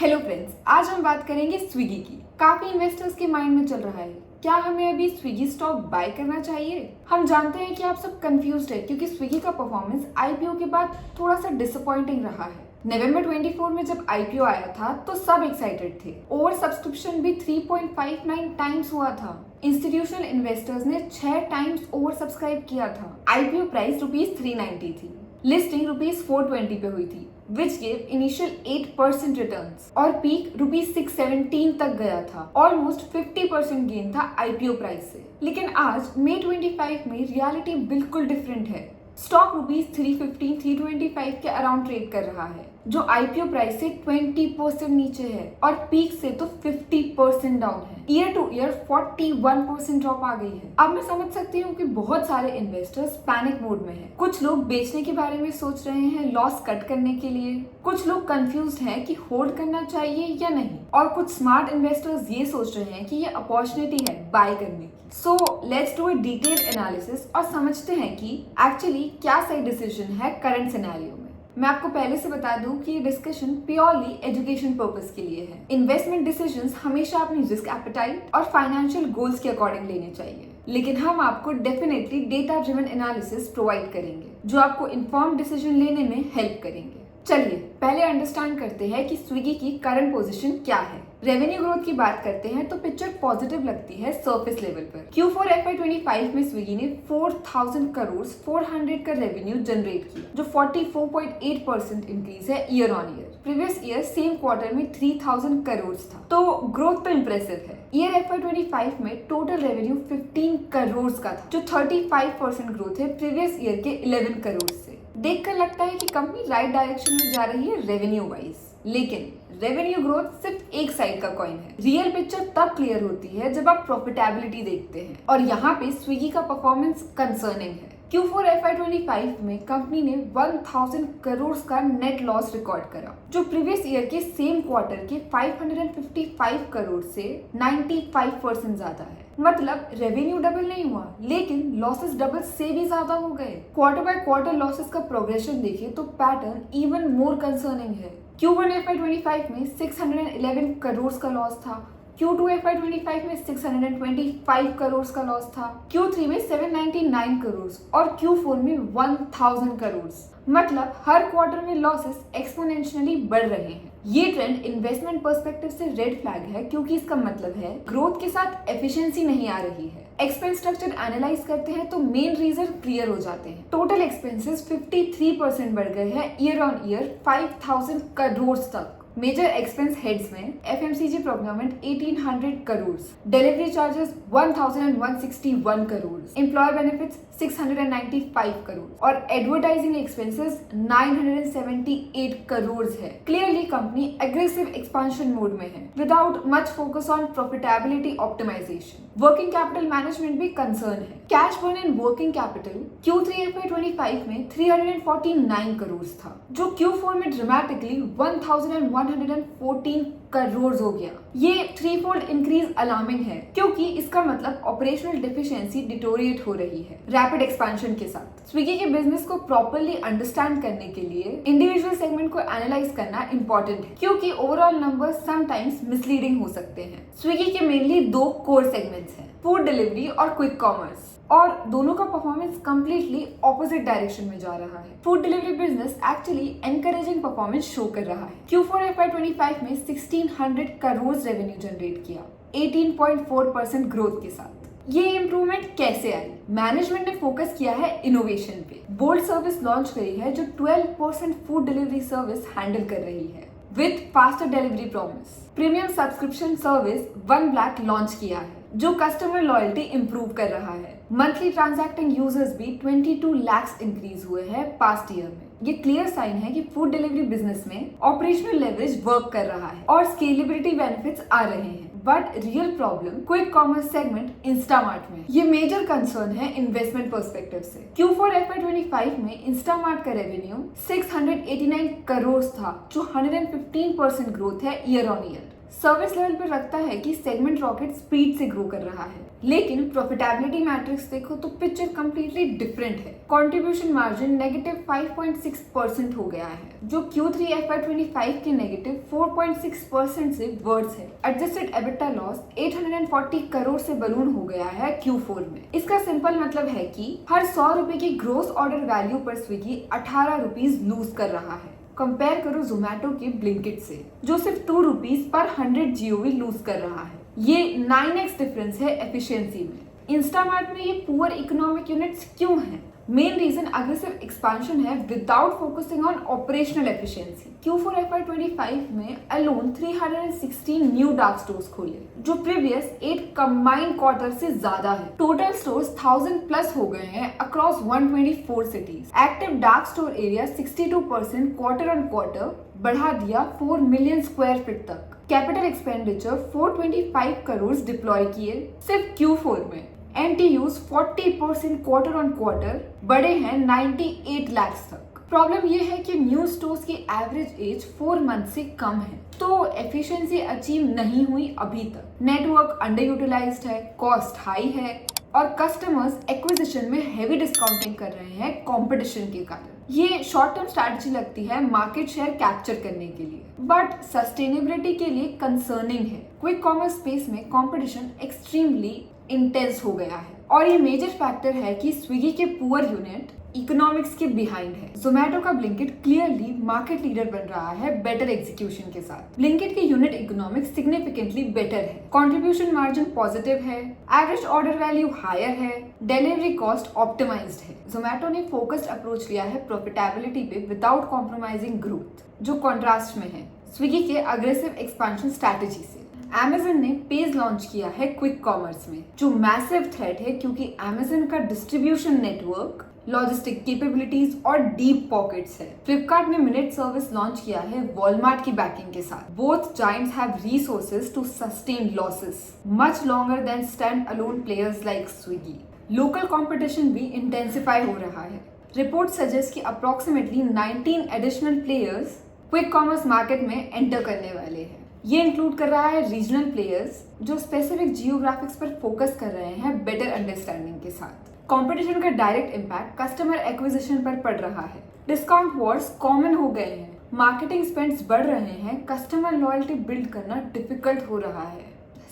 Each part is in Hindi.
हेलो फ्रेंड्स, आज हम बात करेंगे स्विगी की। काफी इन्वेस्टर्स के माइंड में चल रहा है, क्या हमें अभी स्विगी स्टॉक बाय करना चाहिए। हम जानते हैं कि आप सब कंफ्यूज्ड है क्योंकि स्विगी का परफॉर्मेंस आईपीओ के बाद थोड़ा सा डिसअपॉइंटिंग रहा है। नवंबर 24 में जब आईपीओ आया था तो सब एक्साइटेड थे। ओवर सब्सक्रिप्शन भी 3.59 टाइम्स हुआ था। इंस्टीट्यूशनल इन्वेस्टर्स ने 6 टाइम्स ओवर सब्सक्राइब किया था। आईपीओ प्राइस ₹390 थी। लिस्टिंग ₹420 पे हुई थी, which gave initial 8% returns और पीक ₹617 तक गया था। ऑलमोस्ट 50% गेन था आईपीओ प्राइस से। लेकिन आज मई 25 में रियलिटी बिल्कुल डिफरेंट है। स्टॉक ₹315-325 के अराउंड ट्रेड कर रहा है, जो आईपीओ प्राइस से 20% नीचे है और पीक से तो 50% डाउन है। ईयर टू ईयर 41% ड्रॉप आ गई है। अब मैं समझ सकती हूँ कि बहुत सारे इन्वेस्टर्स पैनिक मोड में हैं। कुछ लोग बेचने के बारे में सोच रहे हैं लॉस कट करने के लिए, कुछ लोग कंफ्यूज्ड हैं कि होल्ड करना चाहिए या नहीं, और कुछ स्मार्ट इन्वेस्टर्स ये सोच रहे हैं कि ये अपॉर्चुनिटी है बाय करने की। So let's do a detailed analysis और समझते हैं कि एक्चुअली क्या सही डिसीजन है करंट सिनेरियो में। मैं आपको पहले से बता दूं कि ये डिस्कशन प्योरली एजुकेशन पर्पस के लिए है। इन्वेस्टमेंट डिसीजंस हमेशा अपनी रिस्क एपेटाइट और फाइनेंशियल गोल्स के अकॉर्डिंग लेने चाहिए, लेकिन हम आपको definitely data driven analysis provide करेंगे जो आपको इन्फॉर्म्ड डिसीजन लेने में हेल्प करेंगे। चलिए पहले अंडरस्टैंड करते हैं कि स्विगी की करंट पोजीशन क्या है। रेवेन्यू ग्रोथ की बात करते हैं तो पिक्चर पॉजिटिव लगती है सरफेस लेवल पर। Q4 FY25 में स्विगी ने 4,000 करोड़ 400 का रेवेन्यू जनरेट किया, जो 44.8% इंक्रीज है year on year. Previous year same quarter में 3,000 करोड़ था, तो ग्रोथ तो इम्प्रेसिव है। ईयर FY25 में टोटल रेवेन्यू 15 करोड़ का था, जो 35% ग्रोथ है प्रीवियस ईयर के 11 करोड़ से। देखकर लगता है कि कंपनी राइट डायरेक्शन में जा रही है रेवेन्यू वाइज, लेकिन रेवेन्यू ग्रोथ सिर्फ एक साइड का कॉइन है। रियल पिक्चर तब क्लियर होती है जब आप प्रॉफिटेबिलिटी देखते हैं, और यहाँ पे स्विगी का परफॉर्मेंस कंसर्निंग है। Q4 FY25 में कंपनी ने 1,000 करोड़ का नेट लॉस रिकॉर्ड करा, जो प्रीवियस ईयर के सेम क्वार्टर के 555 करोड़ से 95% ज्यादा है। मतलब रेवेन्यू डबल नहीं हुआ, लेकिन लॉसेस डबल से भी ज्यादा हो गए। क्वार्टर बाय क्वार्टर लॉसेस का प्रोग्रेशन देखें तो पैटर्न इवन मोर कंसर्निंग है। Q1 FY25 में 611 करोड़ का लॉस था, Q2 FY25 में 625 करोड़ का लॉस था, Q3 में 799 करोड़ और Q4 में 1,000 करोड़। मतलब हर क्वार्टर में लॉसेस एक्सपोनेंशियली बढ़ रहे हैं। ये ट्रेंड इन्वेस्टमेंट पर्सपेक्टिव से रेड फ्लैग है, क्योंकि इसका मतलब है ग्रोथ के साथ एफिशिएंसी नहीं आ रही है। एक्सपेंस स्ट्रक्चर एनालाइज करते हैं तो मेन रीजन क्लियर हो जाते हैं। टोटल एक्सपेंसेस 53% बढ़ गए हैं ईयर ऑन ईयर 5,000 करोड़ तक। मेजर एक्सपेंस हेड्स में FMCG procurement 1,800 crore, delivery charges 1,161 crore, employee benefits 695 crore और एडवर्टाइजिंग एक्सपेंसेस 978 करोड़ है। Clearly company aggressive expansion mode में है without much focus on profitability optimisation. Working capital management भी कंसर्न है। Cash burn in working capital Q3 FY25 में 349 करोड़ था, जो Q4 में ड्रामेटिकली 1,114 करोड़ हो गया। ये 3-fold इंक्रीज अलार्मिंग है, क्योंकि इसका मतलब ऑपरेशनल डिफिशिएंसी डिटोरिएट हो रही है रैपिड एक्सपेंशन के साथ। स्विगी के बिजनेस को प्रॉपर्ली अंडरस्टैंड करने के लिए इंडिविजुअल सेगमेंट को एनालाइज करना इंपॉर्टेंट है, क्योंकि ओवरऑल नंबर्स समटाइम्स मिसलीडिंग हो सकते हैं। स्विगी के मेनली 2 कोर सेगमेंट्स हैं, फूड डिलीवरी और क्विक कॉमर्स, और दोनों का परफॉर्मेंस कंप्लीटली ऑपोजिट डायरेक्शन में जा रहा है। Food delivery business actually encouraging performance show कर रहा है। Q4 FY25 में 1,600 करोड़ रेवेन्यू जनरेट किया 18.4% ग्रोथ के साथ। ये इम्प्रूवमेंट कैसे आई? मैनेजमेंट ने फोकस किया है इनोवेशन पे। बोल्ड सर्विस लॉन्च करी है जो 12% फूड डिलीवरी सर्विस हैंडल कर रही है with faster delivery promise. Premium subscription service 1 Black launch किया है, जो कस्टमर लॉयल्टी इंप्रूव कर रहा है। मंथली ट्रांजैक्टिंग यूजर्स भी 22 लाख इंक्रीज हुए हैं पास्ट ईयर में। ये क्लियर साइन है कि फूड डिलीवरी बिजनेस में ऑपरेशनल लेवरेज वर्क कर रहा है और स्केलेबिलिटी बेनिफिट्स आ रहे हैं। But real problem quick commerce segment Instamart में। ये मेजर कंसर्न है इन्वेस्टमेंट पर्सपेक्टिव से। Q4 FY25 में इंस्टामार्ट का रेवेन्यू 689 करोड़ था, जो 115% ग्रोथ है year on year. Service level पर लगता है कि सेगमेंट रॉकेट स्पीड से ग्रो कर रहा है, लेकिन प्रॉफिटेबिलिटी मैट्रिक्स देखो तो पिक्चर कंप्लीटली डिफरेंट है। कंट्रीब्यूशन मार्जिन नेगेटिव 5.6% हो गया है, जो Q3 FY25 के नेगेटिव 4.6% से वर्स है। एडजस्टेड एबिटा लॉस 840 करोड़ से बलून हो गया है Q4 में। इसका सिंपल मतलब है कि हर 100 रुपए की ग्रोस ऑर्डर वैल्यू पर स्विगी 18 रुपीज लूज कर रहा है। कंपेयर करो जोमेटो के ब्लिंकिट से, जो सिर्फ 2 रुपीज पर 100 GOV लूज कर रहा है। ये 9x डिफरेंस है एफिशिएंसी में। इंस्टामार्ट में ये पुअर इकोनॉमिक यूनिट्स क्यों हैं? मेन रीजन अग्रेसिव एक्सपेंशन है without focusing on operational efficiency. Q4 FY25 में अलोन 316 न्यू डार्क स्टोर्स खोले, जो प्रीवियस 8 कंबाइंड क्वार्टर से ज्यादा है। टोटल स्टोर्स 1000 प्लस हो गए हैं across 124 cities. Active dark store area 62% quarter on quarter बढ़ा दिया 4 मिलियन स्क्वायर फीट तक। कैपिटल एक्सपेंडिचर 425 करोड़ डिप्लॉय किए सिर्फ Q4 में। NTUs 40% क्वार्टर ऑन क्वार्टर बढ़े हैं 98 लाख तक। प्रॉब्लम ये है कि न्यू स्टोर्स की एवरेज एज 4 मंथ से कम है, तो एफिशिएंसी अचीव नहीं हुई अभी तक। नेटवर्क अंडर यूटिलाइज्ड है, कॉस्ट हाई है और कस्टमर्स एक्विजिशन में हेवी डिस्काउंटिंग कर रहे हैं कंपटीशन के कारण। ये शॉर्ट टर्म स्ट्रैटेजी लगती है मार्केट शेयर कैप्चर करने के लिए, बट सस्टेनेबिलिटी के लिए कंसर्निंग है। क्विक कॉमर्स स्पेस में कंपटीशन एक्सट्रीमली इंटेंस हो गया है और ये मेजर फैक्टर है कि स्विगी के पुअर यूनिट इकोनॉमिक्स के बिहाइंड है। जोमेटो का ब्लिंकिट क्लियरली मार्केट लीडर बन रहा है बेटर एग्जीक्यूशन के साथ। ब्लिंकिट के यूनिट इकोनॉमिक्स सिग्निफिकेंटली बेटर है, कंट्रीब्यूशन मार्जिन पॉजिटिव है, एवरेज ऑर्डर वैल्यू हायर है, डिलीवरी कॉस्ट ऑप्टिमाइज्ड है। जोमेटो ने फोकस्ड अप्रोच लिया है प्रॉफिटेबिलिटी पे विदाउट कॉम्प्रोमाइजिंग ग्रोथ, जो कॉन्ट्रास्ट में है स्विगी के अग्रेसिव एक्सपेंशन स्ट्रैटेजी से। Amazon ने पेज लॉन्च किया है क्विक कॉमर्स में, जो मैसिव थ्रेट है क्योंकि Amazon का डिस्ट्रीब्यूशन नेटवर्क, लॉजिस्टिक कैपेबिलिटीज और डीप पॉकेट्स है। फ्लिपकार्ट ने मिनट सर्विस लॉन्च किया है वॉलमार्ट की बैकिंग के साथ। Both giants have resources to sustain losses much longer than stand alone players like Swiggy. Local competition भी इंटेंसिफाई हो रहा है। रिपोर्ट सजेस्ट कि approximately 19 additional players quick commerce market में एंटर करने वाले हैं। ये इंक्लूड कर रहा है रीजनल प्लेयर्स जो स्पेसिफिक जियोग्राफिक्स पर फोकस कर रहे हैं बेटर अंडरस्टैंडिंग के साथ। कंपटीशन का डायरेक्ट इम्पैक्ट कस्टमर एक्विजिशन पर पड़ रहा है। डिस्काउंट वॉर्स कॉमन हो गए हैं, मार्केटिंग स्पेंड्स बढ़ रहे हैं, कस्टमर लॉयल्टी बिल्ड करना डिफिकल्ट हो रहा है।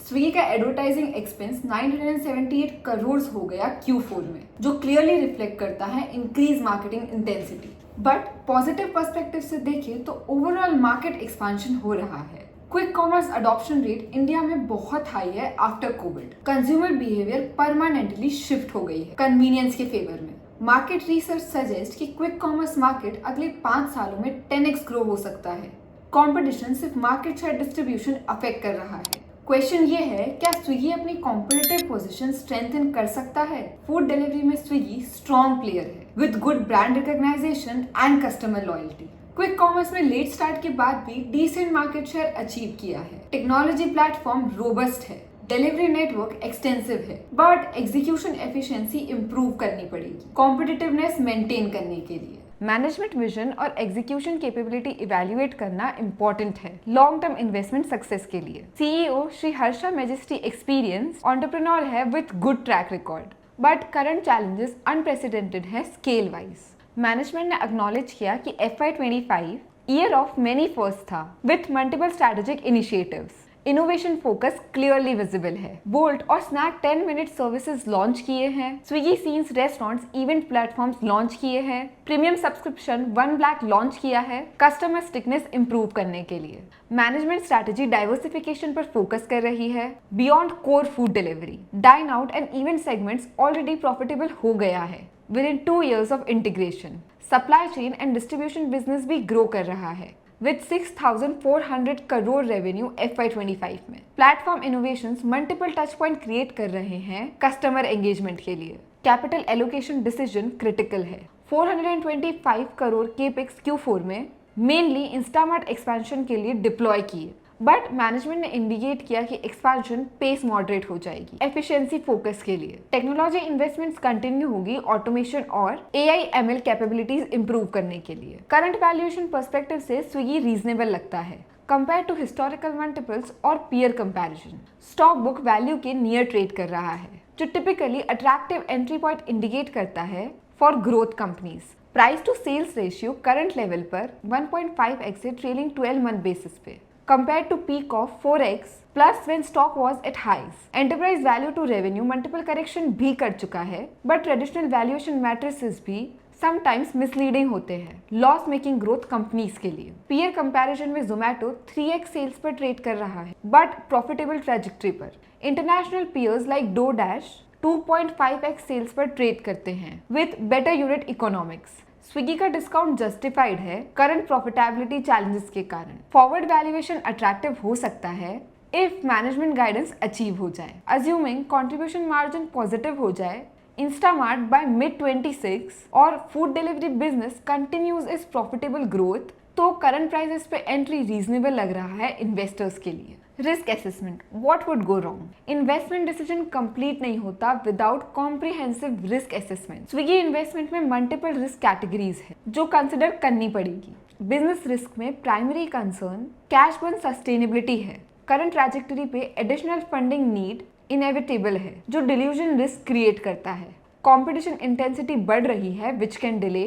स्विगी का एडवर्टाइजिंग एक्सपेंस 978 करोड़ हो गया Q4 में, जो क्लियरली रिफ्लेक्ट करता है increase marketing intensity. But positive perspective से देखें तो ओवरऑल मार्केट एक्सपेंशन हो रहा है। Quick commerce adoption rate India में बहुत हाई है after Covid. Consumer behaviour permanently shift हो गई है कन्वीनियंस के फेवर में। मार्केट रिसर्च सजेस्ट कि क्विक कॉमर्स मार्केट अगले 5 सालों में 10x ग्रो हो सकता है। कंपटीशन सिर्फ मार्केट शेयर डिस्ट्रीब्यूशन अफेक्ट कर रहा है। क्वेश्चन ये है, क्या स्विगी अपनी कॉम्पिटिटिव पोजीशन स्ट्रेंथन कर सकता है? फूड डिलीवरी में स्विगी स्ट्रॉन्ग प्लेयर है with good brand recognition and customer loyalty. Quick commerce में लेट स्टार्ट के बाद भी डिसेंट मार्केट शेयर अचीव किया है। टेक्नोलॉजी प्लेटफॉर्म रोबस्ट है, डिलीवरी नेटवर्क एक्सटेंसिव है, बट एग्जीक्यूशन एफिशिएंसी इंप्रूव करनी पड़ेगी कॉम्पिटिटिवनेस मेंटेन करने के लिए। मैनेजमेंट विजन और एग्जीक्यूशन कैपेबिलिटी इवैल्यूएट करना इम्पोर्टेंट है लॉन्ग टर्म इन्वेस्टमेंट सक्सेस के लिए। CEO Shri Harsha majesty experience entrepreneur है with good track record, but current challenges unprecedented है स्केल वाइज। मैनेजमेंट ने एक्नॉलेज किया कि FY25 year of many first था with multiple strategic initiatives. Innovation focus clearly visible है। बोल्ट और स्नैक 10 मिनट सर्विसेज लॉन्च किए हैं। Swiggy scenes restaurants event platforms launch किए हैं। प्रीमियम सब्सक्रिप्शन 1 Black लॉन्च किया है कस्टमर स्टिकनेस इंप्रूव करने के लिए। मैनेजमेंट स्ट्रैटेजी डाइवर्सिफिकेशन पर फोकस कर रही है beyond core food delivery. Dine out and event segments already profitable हो गया है within 2 years of integration. Supply chain and distribution business भी grow कर रहा है with 6,400 करोड़ रेवेन्यू FY25 में। Platform innovations multiple touch point create कर रहे हैं कस्टमर एंगेजमेंट के लिए। कैपिटल एलोकेशन डिसीजन क्रिटिकल है। 425 करोड़ केपेक्स Q4 में मेनली इंस्टामार्ट एक्सपेंशन के लिए डिप्लॉय किए, बट मैनेजमेंट ने इंडिकेट किया कि एक्सपेंशन पेस मॉडरेट हो जाएगी एफिशिएंसी फोकस के लिए। टेक्नोलॉजी इन्वेस्टमेंट्स कंटिन्यू होगी ऑटोमेशन और AI ML कैपेबिलिटीज इंप्रूव करने के लिए। करंट वैल्यूएशन पर्सपेक्टिव से स्विगी रीजनेबल लगता है। कंपेयर टू हिस्टोरिकल मल्टीपल्स और peer comparison. Stock book value के नियर ट्रेड कर रहा है, जो typically attractive entry point indicate करता है for growth companies. Price to sales ratio current level पर 1.5x से ट्रेलिंग 12 मंथ बेसिस पे, compared to peak of 4x plus when stock was at highs. Enterprise value to revenue multiple correction भी कर चुका है, but traditional valuation matrices भी समटाइम्स मिसलीडिंग होते हैं लॉस मेकिंग ग्रोथ कंपनीज के लिए। पीयर कंपैरिजन में जोमेटो 3x सेल्स पर ट्रेड कर रहा है बट प्रॉफिटेबल ट्रेजेक्ट्री पर। International peers like DoorDash 2.5x sales पर ट्रेड करते हैं with better unit economics. Swiggy का डिस्काउंट जस्टिफाइड है करंट प्रॉफिटेबिलिटी चैलेंजेस के कारण। फॉरवर्ड वैल्यूएशन अट्रैक्टिव हो सकता है इफ मैनेजमेंट गाइडेंस अचीव हो जाए। अज्यूमिंग कंट्रीब्यूशन मार्जिन पॉजिटिव हो जाए, इंस्टामार्ट बाय मिड 26 और food delivery business continues is profitable growth, तो करंट प्राइसेस पे एंट्री रीजनेबल लग रहा है इन्वेस्टर्स के लिए। Risk assessment, what would go wrong? Investment decision complete नहीं होता without comprehensive risk assessment. Swiggy investment में मल्टीपल रिस्क कैटेगरीज है जो कंसिडर करनी पड़ेगी। बिजनेस रिस्क में primary concern cash burn sustainability है। करंट ट्रैजेक्टरी पे एडिशनल फंडिंग नीड इनएविटेबल है जो डिल्यूजन रिस्क क्रिएट करता है। कंपटीशन इंटेंसिटी बढ़ रही है which can delay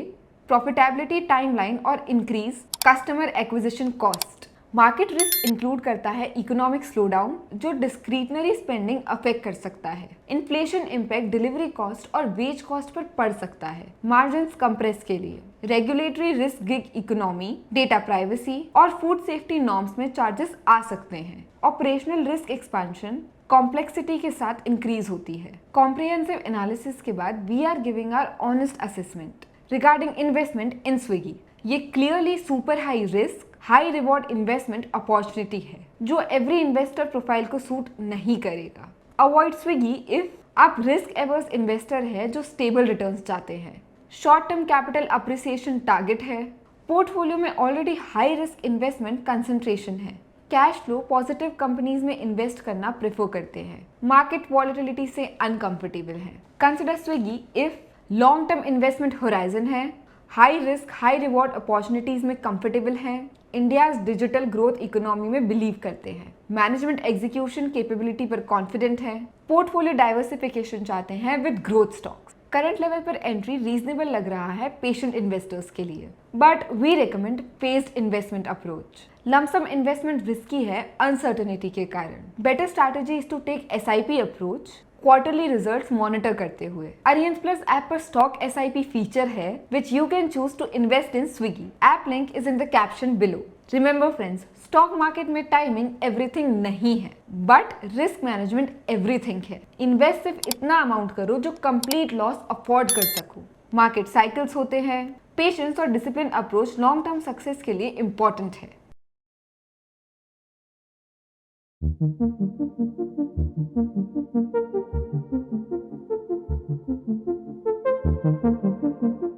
profitability timeline और increase customer acquisition cost. Market risk include करता है इकोनॉमिक स्लोडाउन जो डिस्क्रिशनरी स्पेंडिंग अफेक्ट कर सकता है। इन्फ्लेशन इम्पैक्ट डिलीवरी कॉस्ट और वेज कॉस्ट पर पड़ सकता है। मार्जिन्स कंप्रेस के लिए regulatory risk, gig economy, data privacy और फूड सेफ्टी नॉर्म्स में चार्जेस आ सकते हैं। ऑपरेशनल रिस्क एक्सपेंशन कॉम्प्लेक्सिटी के साथ इंक्रीज होती है। कॉम्प्रिहेंसिव एनालिसिस के बाद we are giving our honest assessment regarding investment in Swiggy. ये clearly super high risk high reward investment opportunity है जो एवरी इन्वेस्टर प्रोफाइल को सूट नहीं करेगा। अवॉइड स्विगी इफ आप रिस्क एवर्स इन्वेस्टर है जो स्टेबल रिटर्न्स चाहते हैं, short term capital appreciation target है, पोर्टफोलियो में already high risk investment concentration है, कैश फ्लो पॉजिटिव कंपनीज में इन्वेस्ट करना प्रेफर करते हैं, मार्केट वॉलेटिलिटी से अनकंफर्टेबल है। Consider Swiggy if long term investment horizon है, high risk high reward opportunities में कंफर्टेबल हैं, इंडियाज डिजिटल ग्रोथ इकोनॉमी में बिलीव करते हैं, मैनेजमेंट एग्जीक्यूशन कैपेबिलिटी पर कॉन्फिडेंट है, पोर्टफोलियो डाइवर्सिफिकेशन चाहते हैं with growth stocks. Current level पर एंट्री रीजनेबल लग रहा है पेशेंट इन्वेस्टर्स के लिए, but we recommend phased investment approach. Lumpsum investment risky है अनसर्टेनिटी के कारण। Better strategy is to take SIP approach quarterly results monitor करते हुए। अरियंस प्लस ऐप पर स्टॉक SIP फीचर है which you can choose to invest in Swiggy. App link is in the caption below. Remember friends, stock market में टाइमिंग एवरीथिंग नहीं है बट रिस्क मैनेजमेंट एवरीथिंग है। इन्वेस्ट सिर्फ इतना अमाउंट करो जो कंप्लीट लॉस अफोर्ड कर सको। मार्केट साइकिल्स होते हैं, पेशेंस और discipline approach long term success के लिए इंपॉर्टेंट है।